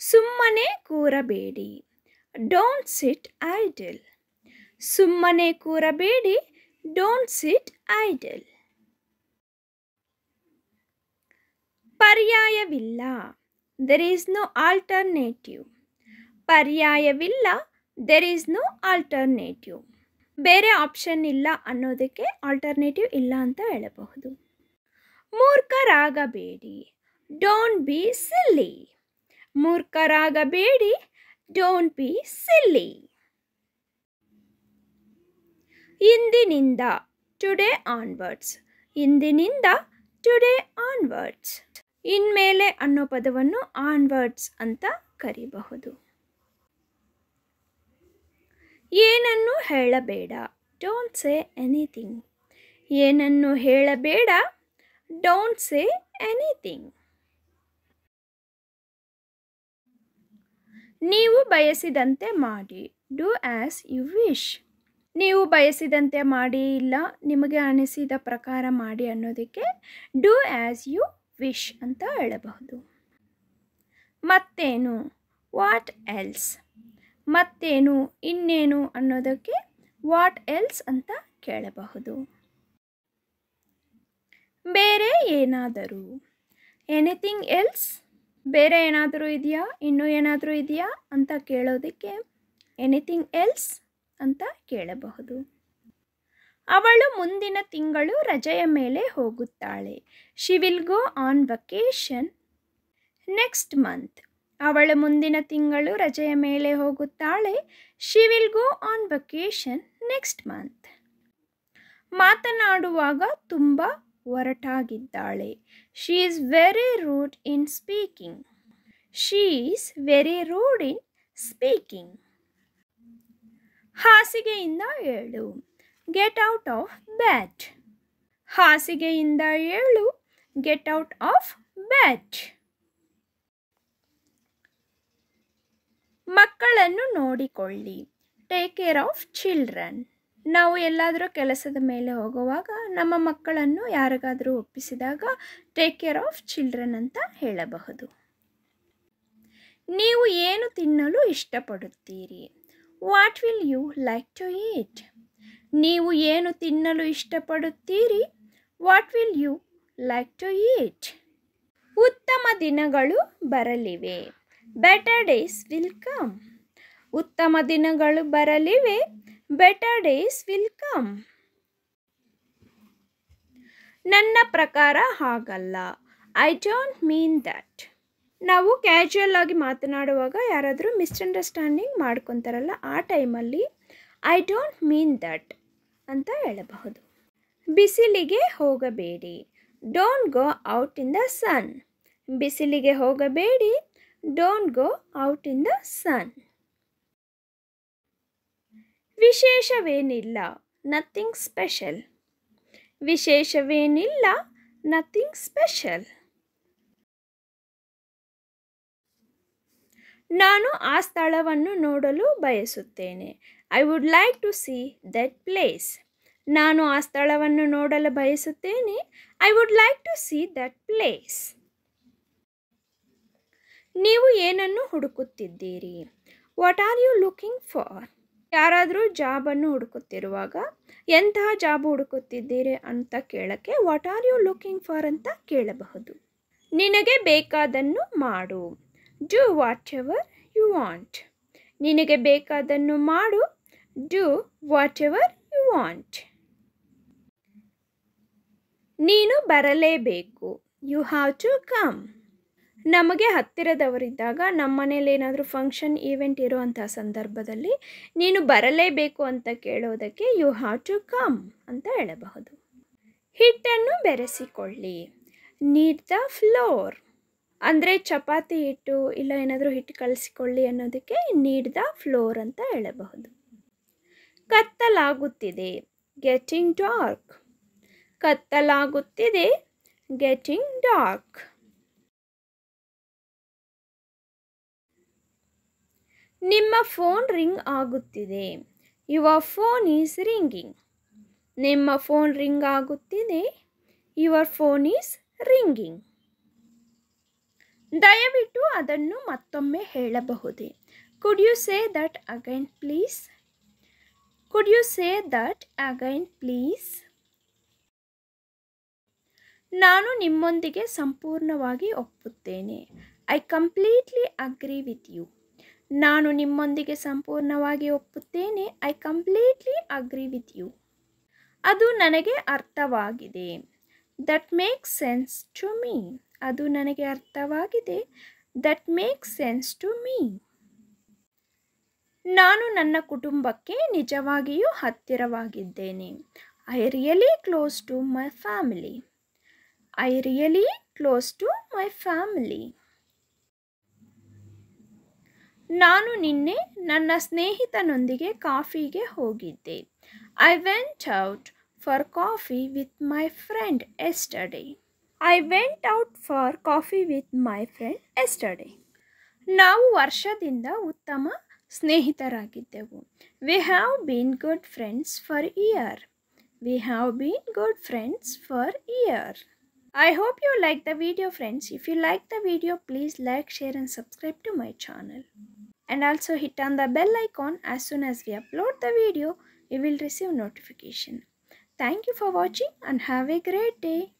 ಸುಮ್ಮನೆ ಕೂರಬೇಡಿ. Don't sit idle. ಸುಮ್ಮನೆ ಕೂರಬೇಡಿ. Don't sit idle. ಪರ್ಯಾಯವಿಲ್ಲ. There is no alternative. ಪರ್ಯಾಯವಿಲ್ಲ. There is no alternative. ಬೇರೆ ಆಪ್ಷನ್ ಇಲ್ಲ ಅನ್ನೋದಕ್ಕೆ ಆಲ್ಟರ್ನೇಟಿವ್ ಇಲ್ಲ ಅಂತ ಹೇಳಬಹುದು. ಮೂರ್ಖರಾಗಬೇಡಿ. Don't be silly. ಮೂರ್ಖರಾಗಬೇಡಿ. Don't be silly. ಇಂದಿನಿಂದ. Today onwards. ಇಂದಿನಿಂದ ಟುಡೇ ಆನ್ವರ್ಡ್ಸ್. ಇನ್ಮೇಲೆ ಅನ್ನೋ ಪದವನ್ನು ಆನ್ವರ್ಡ್ಸ್ ಅಂತ ಕರೀಬಹುದು. ಏನನ್ನು ಹೇಳಬೇಡ. Don't say anything. ಏನನ್ನು ಹೇಳಬೇಡ. Don't say anything. ನೀವು ಬಯಸಿದಂತೆ ಮಾಡಿ. Do as you wish. ನೀವು ಬಯಸಿದಂತೆ ಮಾಡಿ ಇಲ್ಲ ನಿಮಗೆ ಅನಿಸಿದ ಪ್ರಕಾರ ಮಾಡಿ ಅನ್ನೋದಕ್ಕೆ ಡೂ ಆ್ಯಸ್ ಯು ವಿಶ್ ಅಂತ ಹೇಳಬಹುದು. ಮತ್ತೇನು. What else. ಮತ್ತೇನು ಇನ್ನೇನು ಅನ್ನೋದಕ್ಕೆ ವಾಟ್ ಎಲ್ಸ್ ಅಂತ ಕೇಳಬಹುದು. ಬೇರೆ ಏನಾದರೂ. Anything else. ಬೇರೆ ಏನಾದರೂ ಇದೆಯಾ, ಇನ್ನೂ ಏನಾದರೂ ಇದೆಯಾ ಅಂತ ಕೇಳೋದಕ್ಕೆ ಎನಿಥಿಂಗ್ ಎಲ್ಸ್ ಅಂತ ಕೇಳಬಹುದು. ಅವಳು ಮುಂದಿನ ತಿಂಗಳು ರಜೆಯ ಮೇಲೆ ಹೋಗುತ್ತಾಳೆ. She will go on vacation next month. ಅವಳು ಮುಂದಿನ ತಿಂಗಳು ರಜೆಯ ಮೇಲೆ ಹೋಗುತ್ತಾಳೆ. She will go on vacation next month. ಮಾತನಾಡುವಾಗ ತುಂಬ ಒರಟಾಗಿದ್ದಾಳೆ. She is very rude in speaking. She is very rude in speaking. ಹಾಸಿಗೆಯಿಂದ ಏಳು. Get out of bed. ಹಾಸಿಗೆಯಿಂದ ಏಳು. Get out of bed. ಮಕ್ಕಳನ್ನು ನೋಡಿಕೊಳ್ಳಿ. Take care of children. ನಾವು ಎಲ್ಲಾದರೂ ಕೆಲಸದ ಮೇಲೆ ಹೋಗುವಾಗ ನಮ್ಮ ಮಕ್ಕಳನ್ನು ಯಾರಿಗಾದರೂ ಒಪ್ಪಿಸಿದಾಗ ಟೇಕ್ ಕೇರ್ ಆಫ್ ಚಿಲ್ಡ್ರನ್ ಅಂತ ಹೇಳಬಹುದು. ನೀವು ಏನು ತಿನ್ನಲು ಇಷ್ಟಪಡುತ್ತೀರಿ. What will you like to eat. ನೀವು ಏನು ತಿನ್ನಲು ಇಷ್ಟಪಡುತ್ತೀರಿ. What will you like to eat. ಉತ್ತಮ ದಿನಗಳು ಬರಲಿವೆ. Better days will come. ಉತ್ತಮ ದಿನಗಳು ಬರಲಿವೆ. Better days will come. ನನ್ನ ಪ್ರಕಾರ ಹಾಗಲ್ಲ. I don't mean that. ನಾವು ಕ್ಯಾಶುಯಲ್ ಆಗಿ ಮಾತನಾಡುವಾಗ ಯಾರಾದರೂ ಮಿಸ್ಅಂಡರ್ಸ್ಟ್ಯಾಂಡಿಂಗ್ ಮಾಡ್ಕೊತಾರಲ್ಲ ಆ ಟೈಮಲ್ಲಿ ಐ ಡೋಂಟ್ ಮೀನ್ ದಟ್ ಅಂತ ಹೇಳಬಹುದು. ಬಿಸಿಲಿಗೆ ಹೋಗಬೇಡಿ. Don't go out in the sun. ಬಿಸಿಲಿಗೆ ಹೋಗಬೇಡಿ. Don't go out in the sun. ವಿಶೇಷವೇನಿಲ್ಲ. Nothing special. ವಿಶೇಷವೇನಿಲ್ಲ. Nothing special. ನಾನು ಆ ಸ್ಥಳವನ್ನು ನೋಡಲು ಬಯಸುತ್ತೇನೆ. I would like to see that place. ನಾನು ಆ ಸ್ಥಳವನ್ನು ನೋಡಲು ಬಯಸುತ್ತೇನೆ. I would like to see that place. ನೀವು ಏನನ್ನು ಹುಡುಕುತ್ತಿದ್ದೀರಿ. What are you looking for. ಯಾರಾದರೂ ಜಾಬನ್ನು ಹುಡುಕುತ್ತಿರುವಾಗ ಎಂತಹ ಜಾಬ್ ಹುಡುಕುತ್ತಿದ್ದೀರಿ ಅಂತ ಕೇಳಕ್ಕೆ what are you looking for ಅಂತ ಕೇಳಬಹುದು. ನಿನಗೆ ಬೇಕಾದನ್ನು ಮಾಡು. Do whatever you want. ನಿನಗೆ ಬೇಕಾದನ್ನು ಮಾಡು. Do whatever you want. ನೀನು ಬರಲೇಬೇಕು. You have to come. ನಮಗೆ ಹತ್ತಿರದವರಿದ್ದಾಗ ನಮ್ಮ ಮನೇಲಿ ಏನಾದರೂ ಫಂಕ್ಷನ್ ಈವೆಂಟ್ ಇರುವಂಥ ಸಂದರ್ಭದಲ್ಲಿ ನೀನು ಬರಲೇಬೇಕು ಅಂತ ಕೇಳೋದಕ್ಕೆ ಯು ಹ್ಯಾವ್ ಟು ಕಮ್ ಅಂತ ಹೇಳಬಹುದು. ಹಿಟ್ಟನ್ನು ಬೆರೆಸಿಕೊಳ್ಳಿ. Need the floor. ಅಂದರೆ ಚಪಾತಿ ಹಿಟ್ಟು ಇಲ್ಲ ಏನಾದರೂ ಹಿಟ್ಟು ಕಲಸಿಕೊಳ್ಳಿ ಅನ್ನೋದಕ್ಕೆ ನೀಡ್ ದ ಫ್ಲೋರ್ ಅಂತ ಹೇಳಬಹುದು. ಕತ್ತಲಾಗುತ್ತಿದೆ. Getting dark. ಕತ್ತಲಾಗುತ್ತಿದೆ. Getting dark. ನಿಮ್ಮ ಫೋನ್ ರಿಂಗ್ ಆಗುತ್ತಿದೆ. Your phone is ringing. ನಿಮ್ಮ ಫೋನ್ ರಿಂಗ್ ಆಗುತ್ತಿದೆ. Your phone is ringing. ದಯವಿಟ್ಟು ಅದನ್ನು ಮತ್ತೊಮ್ಮೆ ಹೇಳಬಹುದೇ? Could you say that again please? Could you say that again please? ನಾನು ನಿಮ್ಮೊಂದಿಗೆ ಸಂಪೂರ್ಣವಾಗಿ ಒಪ್ಪುತ್ತೇನೆ. I completely agree with you. ನಾನು ನಿಮ್ಮೊಂದಿಗೆ ಸಂಪೂರ್ಣವಾಗಿ ಒಪ್ಪುತ್ತೇನೆ. I completely agree with you. ಅದು ನನಗೆ ಅರ್ಥವಾಗಿದೆ. That makes sense to me. ಅದು ನನಗೆ ಅರ್ಥವಾಗಿದೆ. That makes sense to me. ನಾನು ನನ್ನ ಕುಟುಂಬಕ್ಕೆ ನಿಜವಾಗಿಯೂ ಹತ್ತಿರವಾಗಿದ್ದೇನೆ. I really close to my family. I really close to my family. ನಾನು ನಿನ್ನೆ ನನ್ನ ಸ್ನೇಹಿತನೊಂದಿಗೆ ಕಾಫಿಗೆ ಹೋಗಿದ್ದೆ. I went out for coffee with my friend yesterday. I went out for coffee with my friend yesterday. ನಾವು ವರ್ಷದಿಂದ ಉತ್ತಮ ಸ್ನೇಹಿತರಾಗಿದ್ದೆವು. We have been good friends for year. We have been good friends for year. I hope you like the video, friends. If you like the video, please like, share and subscribe to my channel. And also hit on the bell icon. As soon as we upload the video, you will receive notification. Thank you for watching and have a great day.